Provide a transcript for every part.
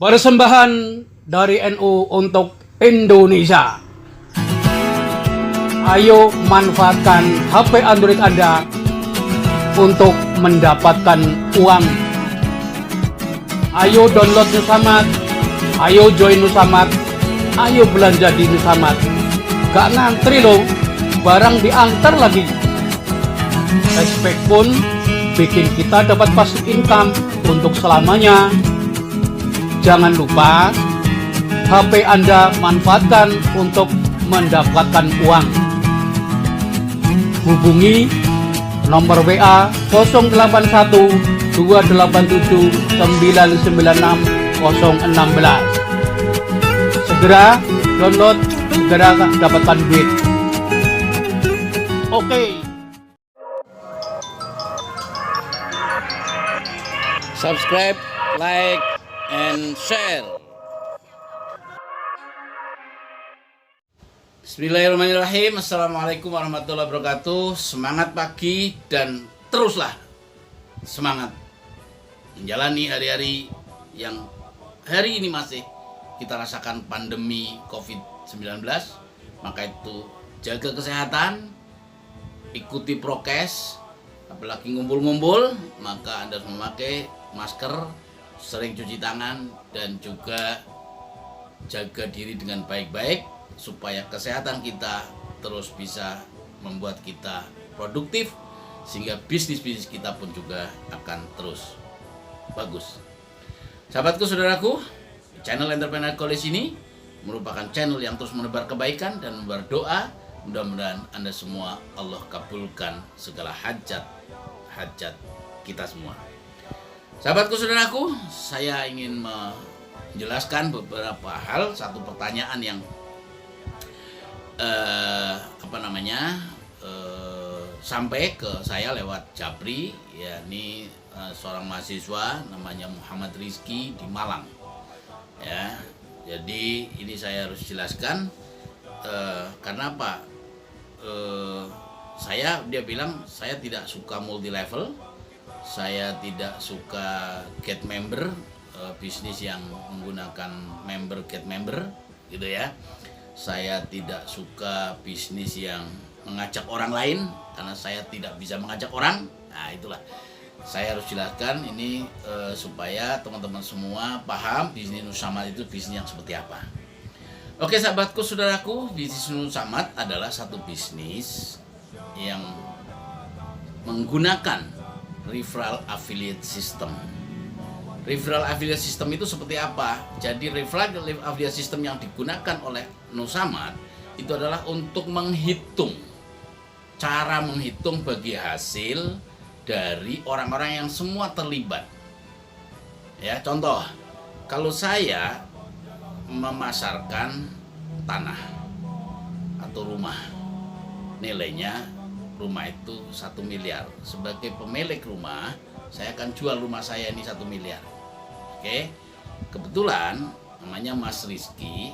Persembahan dari NU untuk Indonesia. Ayo manfaatkan HP Android Anda untuk mendapatkan uang. Ayo download Nusamat, ayo join Nusamat, ayo belanja di Nusamat. Gak ngantri loh, barang diantar lagi. Cashback pun bikin kita dapat passive income untuk selamanya. Jangan lupa, HP Anda manfaatkan untuk mendapatkan uang. Hubungi nomor WA 081 287 996 016. Segera download, segera dapatkan duit. Oke. Subscribe, like, and share. Bismillahirrahmanirrahim. Assalamualaikum warahmatullahi wabarakatuh. Semangat pagi dan teruslah semangat menjalani hari-hari yang hari ini masih kita rasakan pandemi COVID-19. Maka itu jaga kesehatan, ikuti prokes, apalagi ngumpul-ngumpul, maka Anda harus memakai masker, sering cuci tangan, dan juga jaga diri dengan baik-baik supaya kesehatan kita terus bisa membuat kita produktif, sehingga bisnis-bisnis kita pun juga akan terus bagus. Sahabatku, saudaraku, channel Entrepreneur College ini merupakan channel yang terus menebar kebaikan dan menebar doa. Mudah-mudahan Anda semua Allah kabulkan segala hajat kita semua. Sahabatku, saudaraku, saya ingin menjelaskan beberapa hal. Satu pertanyaan yang sampai ke saya lewat Japri, yakni seorang mahasiswa namanya Muhammad Rizky di Malang. Ya, jadi ini saya harus jelaskan karena apa? Dia bilang saya tidak suka multi level. Saya tidak suka get member, bisnis yang menggunakan member get member, gitu ya. Saya tidak suka bisnis yang mengajak orang lain, karena saya tidak bisa mengajak orang. Nah, itulah. Saya harus jelaskan ini supaya teman-teman semua paham bisnis Nusamat itu bisnis yang seperti apa. Oke, sahabatku, saudaraku, bisnis Nusamat adalah satu bisnis yang menggunakan referral affiliate system. Referral affiliate system itu seperti apa? Jadi referral affiliate system yang digunakan oleh Nusamat itu adalah untuk cara menghitung bagi hasil dari orang-orang yang semua terlibat. Ya, contoh, kalau saya memasarkan tanah atau rumah, nilainya rumah itu 1 miliar. Sebagai pemilik rumah, saya akan jual rumah saya ini 1 miliar. Oke. Kebetulan namanya Mas Rizky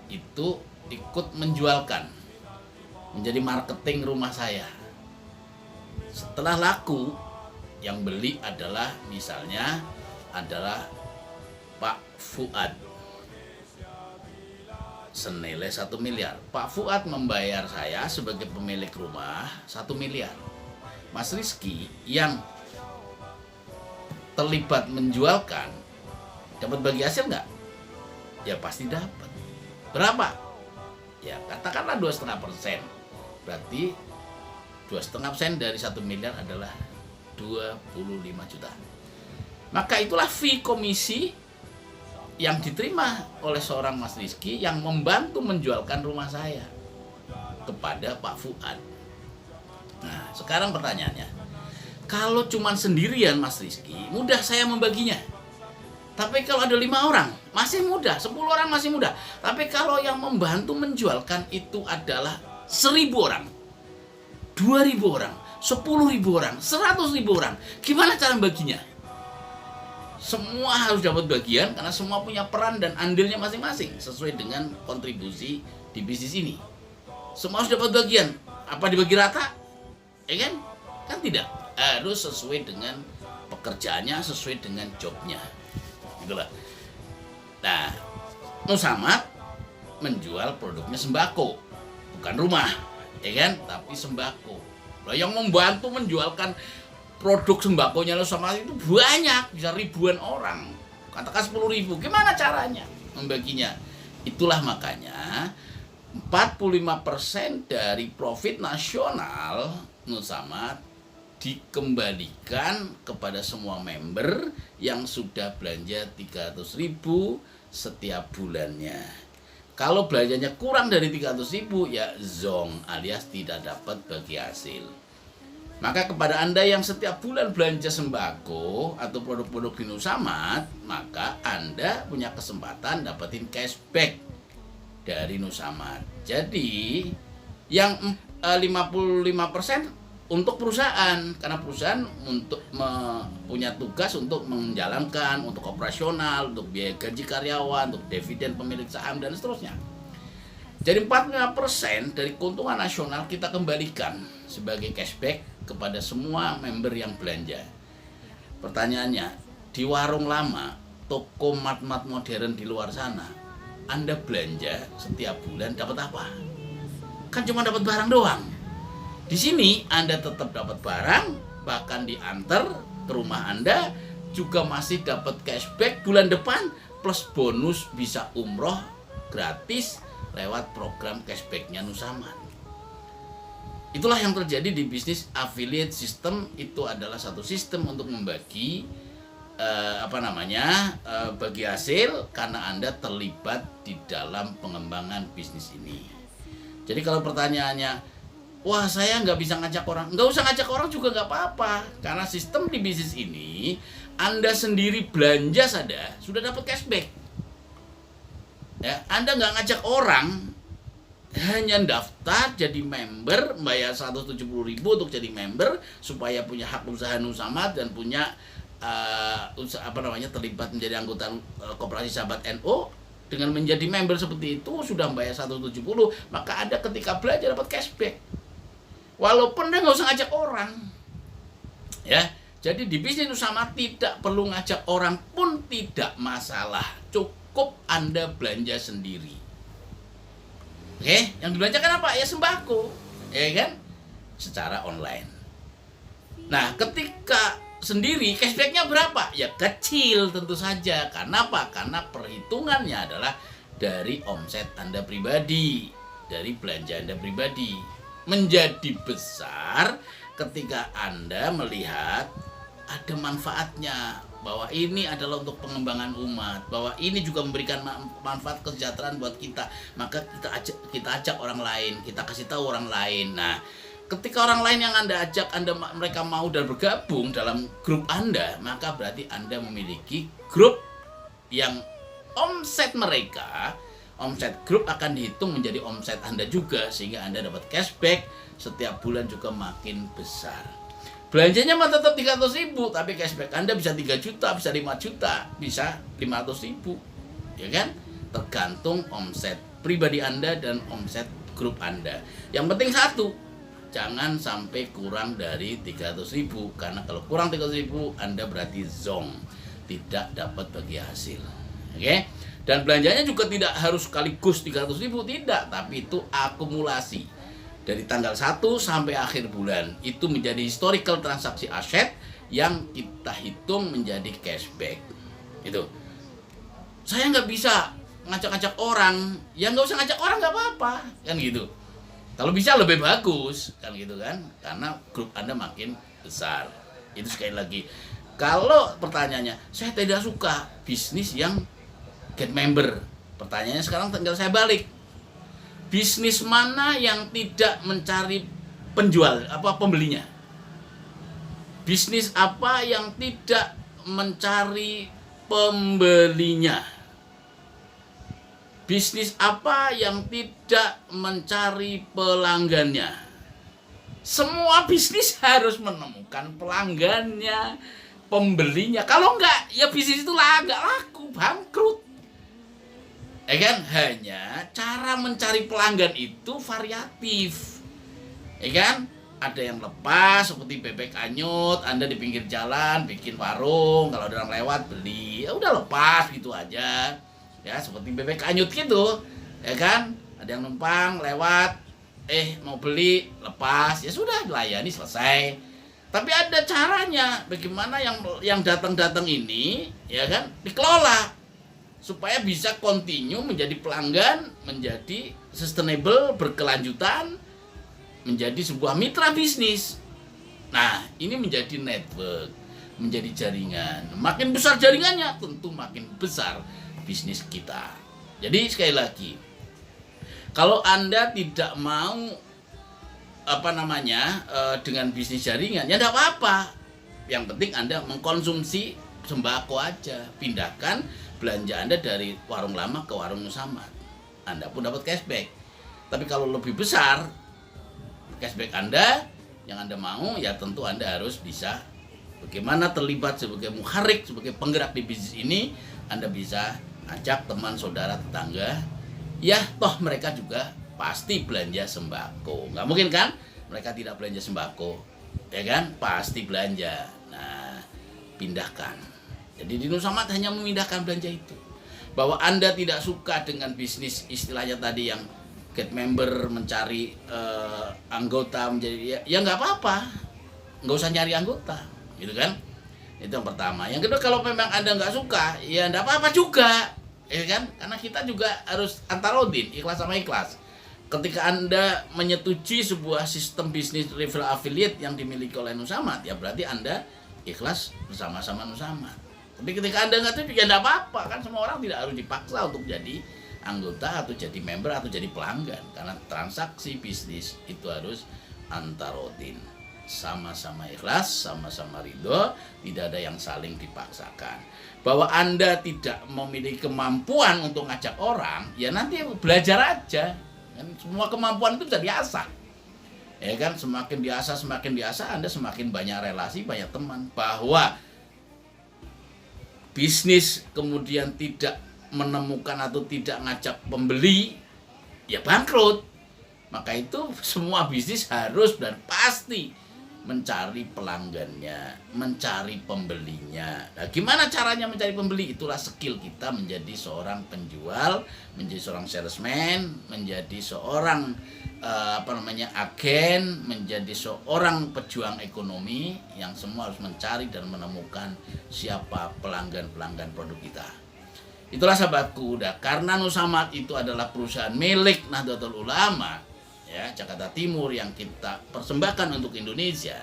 itu ikut menjualkan, menjadi marketing rumah saya. Setelah laku, yang beli adalah misalnya adalah Pak Fuad, senilai 1 miliar. Pak Fuad membayar saya sebagai pemilik rumah 1 miliar. Mas Rizky yang terlibat menjualkan dapat bagi hasil nggak? Ya pasti dapat. Berapa? Ya katakanlah 2,5%. Berarti 2,5% dari 1 miliar adalah 25 juta. Maka itulah fee komisi yang diterima oleh seorang Mas Rizky yang membantu menjualkan rumah saya kepada Pak Fuad. Nah, sekarang pertanyaannya, kalau cuma sendirian Mas Rizky, mudah saya membaginya. Tapi kalau ada 5 orang, masih mudah. 10 orang masih mudah. Tapi kalau yang membantu menjualkan itu adalah 1.000 orang, 2.000 orang, 10.000 orang, 100.000 orang, gimana cara membaginya? Semua harus dapat bagian karena semua punya peran dan andilnya masing-masing sesuai dengan kontribusi di bisnis ini. Semua harus dapat bagian. Apa dibagi rata? Ya kan? Kan tidak. Harus sesuai dengan pekerjaannya, sesuai dengan jobnya. Itulah. Nusamat menjual produknya sembako, bukan rumah, ya kan? Tapi sembako. Lah yang membantu menjualkan produk sembakonya Nusamat itu banyak, bisa ribuan orang. Katakan 10.000. Gimana caranya membaginya? Itulah makanya 45% dari profit nasional Nusamat dikembalikan kepada semua member yang sudah belanja 300.000 setiap bulannya. Kalau belanjanya kurang dari 300.000 ya zong alias tidak dapat bagi hasil. Maka kepada Anda yang setiap bulan belanja sembako atau produk-produk di Nusamat, maka Anda punya kesempatan dapetin cashback dari Nusamat. Jadi yang 55% untuk perusahaan, karena perusahaan untuk punya tugas untuk menjalankan, untuk operasional, untuk biaya gaji karyawan, untuk dividen pemilik saham dan seterusnya. Jadi 45% dari keuntungan nasional kita kembalikan sebagai cashback kepada semua member yang belanja. Pertanyaannya, di warung lama, toko mat-mat modern di luar sana, Anda belanja setiap bulan dapat apa? Kan cuma dapat barang doang. Di sini Anda tetap dapat barang, bahkan diantar ke rumah Anda, juga masih dapat cashback bulan depan, plus bonus bisa umroh gratis lewat program cashbacknya Nusamat. Itulah yang terjadi di bisnis affiliate system. Itu adalah satu sistem untuk membagi bagi hasil karena Anda terlibat di dalam pengembangan bisnis ini. Jadi kalau pertanyaannya, wah saya nggak bisa ngajak orang, nggak usah ngajak orang juga nggak apa-apa, karena sistem di bisnis ini Anda sendiri belanja saja sudah dapat cashback. Ya, Anda nggak ngajak orang, hanya daftar jadi member, bayar 170.000 untuk jadi member supaya punya hak usaha Nusamat dan punya terlibat menjadi anggota Koperasi Sahabat NU. Dengan menjadi member seperti itu sudah bayar 170, maka Anda ketika belanja dapat cashback. Walaupun Anda nggak usah ngajak orang. Ya, jadi di bisnis Nusamat tidak perlu ngajak orang pun tidak masalah. Cukup Anda belanja sendiri. Oke, yang dibelanjakan apa? Ya sembako, ya kan? Secara online. Nah, ketika sendiri cashbacknya berapa? Ya kecil tentu saja. Karena apa? Karena perhitungannya adalah dari omset Anda pribadi, dari belanja Anda pribadi. Menjadi besar ketika Anda melihat ada manfaatnya, bahwa ini adalah untuk pengembangan umat, bahwa ini juga memberikan manfaat kesejahteraan buat kita, maka kita ajak orang lain, kita kasih tahu orang lain. Nah, ketika orang lain yang Anda ajak, mereka mau dan bergabung dalam grup Anda, maka berarti Anda memiliki grup yang omset mereka, omset grup akan dihitung menjadi omset Anda juga, sehingga Anda dapat cashback setiap bulan juga makin besar. Belanjanya mah tetap 300.000, tapi cashback Anda bisa 3 juta, bisa 5 juta, bisa 500.000, ya kan? Tergantung omset pribadi Anda dan omset grup Anda. Yang penting satu, jangan sampai kurang dari 300.000, karena kalau kurang 300.000 Anda berarti zong, tidak dapat bagi hasil. Oke? Dan belanjanya juga tidak harus sekaligus 300.000, tidak, tapi itu akumulasi. Dari tanggal 1 sampai akhir bulan itu menjadi historical transaksi aset yang kita hitung menjadi cashback. Itu. Saya nggak bisa ngajak-ngajak orang, ya nggak usah ngajak orang, nggak apa-apa, kan gitu. Kalau bisa lebih bagus, kan gitu kan, karena grup Anda makin besar. Itu sekali lagi. Kalau pertanyaannya, saya tidak suka bisnis yang get member. Pertanyaannya sekarang tinggal saya balik. Bisnis mana yang tidak mencari pembelinya? Bisnis apa yang tidak mencari pembelinya? Bisnis apa yang tidak mencari pelanggannya? Semua bisnis harus menemukan pelanggannya, pembelinya. Kalau enggak, ya bisnis itu enggak laku, bangkrut. Ya kan? Hanya cara mencari pelanggan itu variatif. Ya kan? Ada yang lepas seperti bebek anyut, Anda di pinggir jalan bikin warung, kalau ada orang lewat beli, ya udah lepas gitu aja. ya seperti bebek anyut gitu, ya kan? Ada yang numpang lewat, mau beli, lepas, ya sudah layani selesai. Tapi ada caranya bagaimana yang datang-datang ini, ya kan, dikelola supaya bisa continue menjadi pelanggan, menjadi sustainable, berkelanjutan, menjadi sebuah mitra bisnis. Nah, ini menjadi network, menjadi jaringan. Makin besar jaringannya, tentu makin besar bisnis kita. Jadi sekali lagi, kalau Anda tidak mau dengan bisnis jaringan, ya tidak apa-apa. Yang penting Anda mengkonsumsi sembako aja. Pindahkan belanja Anda dari warung lama ke warung Nusamad. Anda pun dapat cashback. Tapi kalau lebih besar cashback Anda, yang Anda mau, ya tentu Anda harus bisa bagaimana terlibat sebagai muharik, sebagai penggerak di bisnis ini. Anda bisa ajak teman, saudara, tetangga. Ya, toh mereka juga pasti belanja sembako. Nggak mungkin kan mereka tidak belanja sembako, ya kan? Pasti belanja. Nah, pindahkan. Jadi di Nusamad hanya memindahkan belanja itu. Bahwa Anda tidak suka dengan bisnis istilahnya tadi yang get member, mencari anggota menjadi, ya nggak apa-apa, nggak usah nyari anggota, gitu kan? Itu yang pertama. Yang kedua, kalau memang Anda nggak suka, ya nggak apa-apa juga, ya kan? Karena kita juga harus antarodin, ikhlas sama ikhlas. Ketika Anda menyetujui sebuah sistem bisnis referral affiliate yang dimiliki oleh Nusamad, ya berarti Anda ikhlas bersama-sama Nusamad. Tapi ketika Anda nggak setuju, ya nggak apa-apa, kan semua orang tidak harus dipaksa untuk jadi anggota atau jadi member atau jadi pelanggan, karena transaksi bisnis itu harus antarodin, sama-sama ikhlas, sama-sama ridho, tidak ada yang saling dipaksakan. Bahwa Anda tidak memiliki kemampuan untuk ngajak orang, ya nanti belajar aja. Kan semua kemampuan itu bisa diasah, ya kan? Semakin diasah Anda semakin banyak relasi, banyak teman. Bahwa bisnis kemudian tidak menemukan atau tidak ngajak pembeli, ya bangkrut. Maka itu semua bisnis harus dan pasti mencari pelanggannya, mencari pembelinya. Nah, gimana caranya mencari pembeli? Itulah skill kita menjadi seorang penjual, menjadi seorang salesman, menjadi seorang agen, menjadi seorang pejuang ekonomi yang semua harus mencari dan menemukan siapa pelanggan-pelanggan produk kita. Itulah sahabatku, karena Nusamad itu adalah perusahaan milik Nahdlatul Ulama, ya, Jakarta Timur, yang kita persembahkan untuk Indonesia,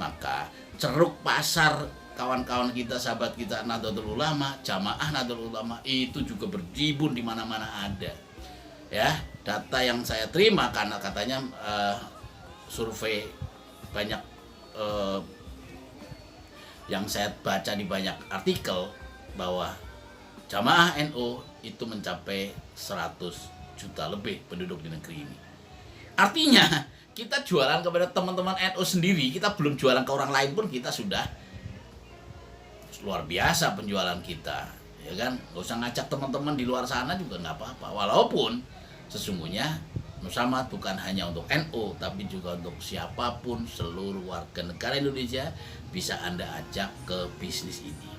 maka ceruk pasar kawan-kawan kita, sahabat kita Nahdlatul Ulama, jamaah Nahdlatul Ulama itu juga berjibun di mana-mana ada. Ya, data yang saya terima karena katanya survei banyak yang saya baca di banyak artikel bahwa jamaah NU itu mencapai 100 juta lebih penduduk di negeri ini. Artinya kita jualan kepada teman-teman NU sendiri, kita belum jualan ke orang lain pun kita sudah luar biasa penjualan kita, ya kan? Gak usah ngajak teman-teman di luar sana juga nggak apa-apa. Walaupun sesungguhnya Nusamad bukan hanya untuk NU, tapi juga untuk siapapun, seluruh warga negara Indonesia bisa Anda ajak ke bisnis ini.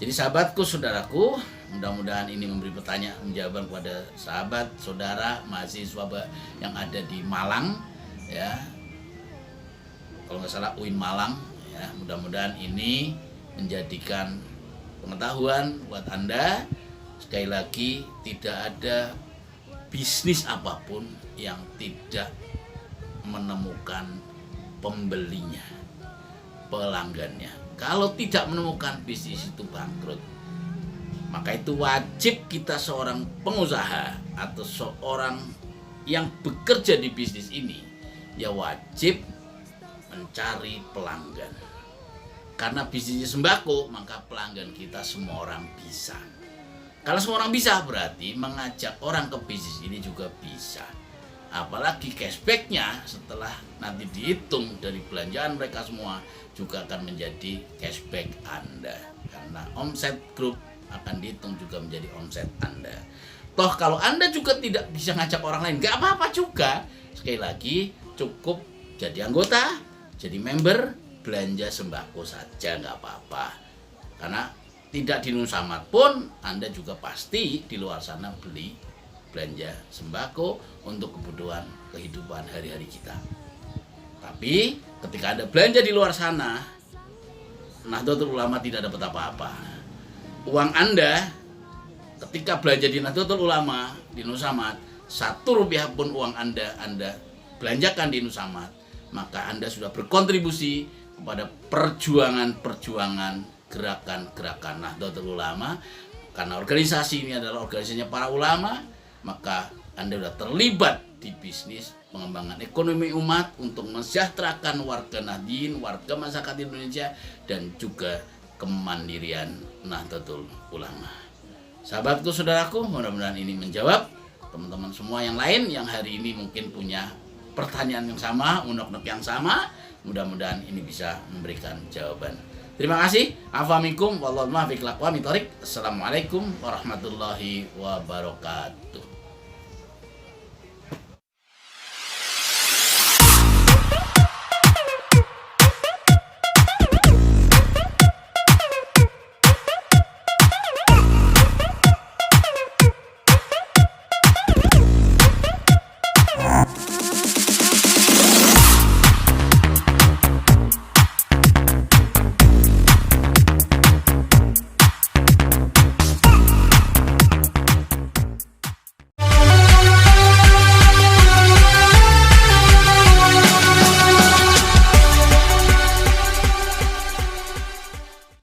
Jadi sahabatku, saudaraku, mudah-mudahan ini memberi jawaban kepada sahabat, saudara, mahasiswa yang ada di Malang, ya. Kalau nggak salah UIN Malang, ya. Mudah-mudahan ini menjadikan pengetahuan buat Anda. Sekali lagi, tidak ada bisnis apapun yang tidak menemukan pembelinya, pelanggannya. Kalau tidak menemukan, bisnis itu bangkrut. Maka itu wajib kita seorang pengusaha atau seorang yang bekerja di bisnis ini, ya wajib mencari pelanggan. Karena bisnisnya sembako, maka pelanggan kita semua orang bisa. Kalau semua orang bisa, berarti mengajak orang ke bisnis ini juga bisa. Apalagi cashbacknya setelah nanti dihitung dari belanjaan mereka semua juga akan menjadi cashback Anda. Karena omset grup akan dihitung juga menjadi omset Anda. Toh kalau Anda juga tidak bisa ngajak orang lain, gak apa-apa juga. Sekali lagi, cukup jadi anggota, jadi member, belanja sembako saja, gak apa-apa. Karena tidak di Nusamat pun Anda juga pasti di luar sana beli belanja sembako untuk kebutuhan kehidupan hari-hari kita. Tapi ketika Anda belanja di luar sana, Nahdlatul Ulama tidak dapat apa-apa. Uang Anda ketika belanja di Nahdlatul Ulama di Nusamat, 1 rupiah pun uang Anda belanjakan di Nusamat, maka Anda sudah berkontribusi kepada perjuangan gerakan-gerakan Nahdlatul Ulama. Karena organisasi ini adalah organisasinya para ulama, maka Anda sudah terlibat di bisnis pengembangan ekonomi umat untuk mensejahterakan warga Nahdien, warga masyarakat Indonesia, dan juga kemandirian Nahdlatul Ulama. Sahabatku, saudaraku, mudah-mudahan ini menjawab teman-teman semua yang lain yang hari ini mungkin punya pertanyaan yang sama, unek-unek yang sama. Mudah-mudahan ini bisa memberikan jawaban. Terima kasih. Assalamualaikum warahmatullahi wabarakatuh.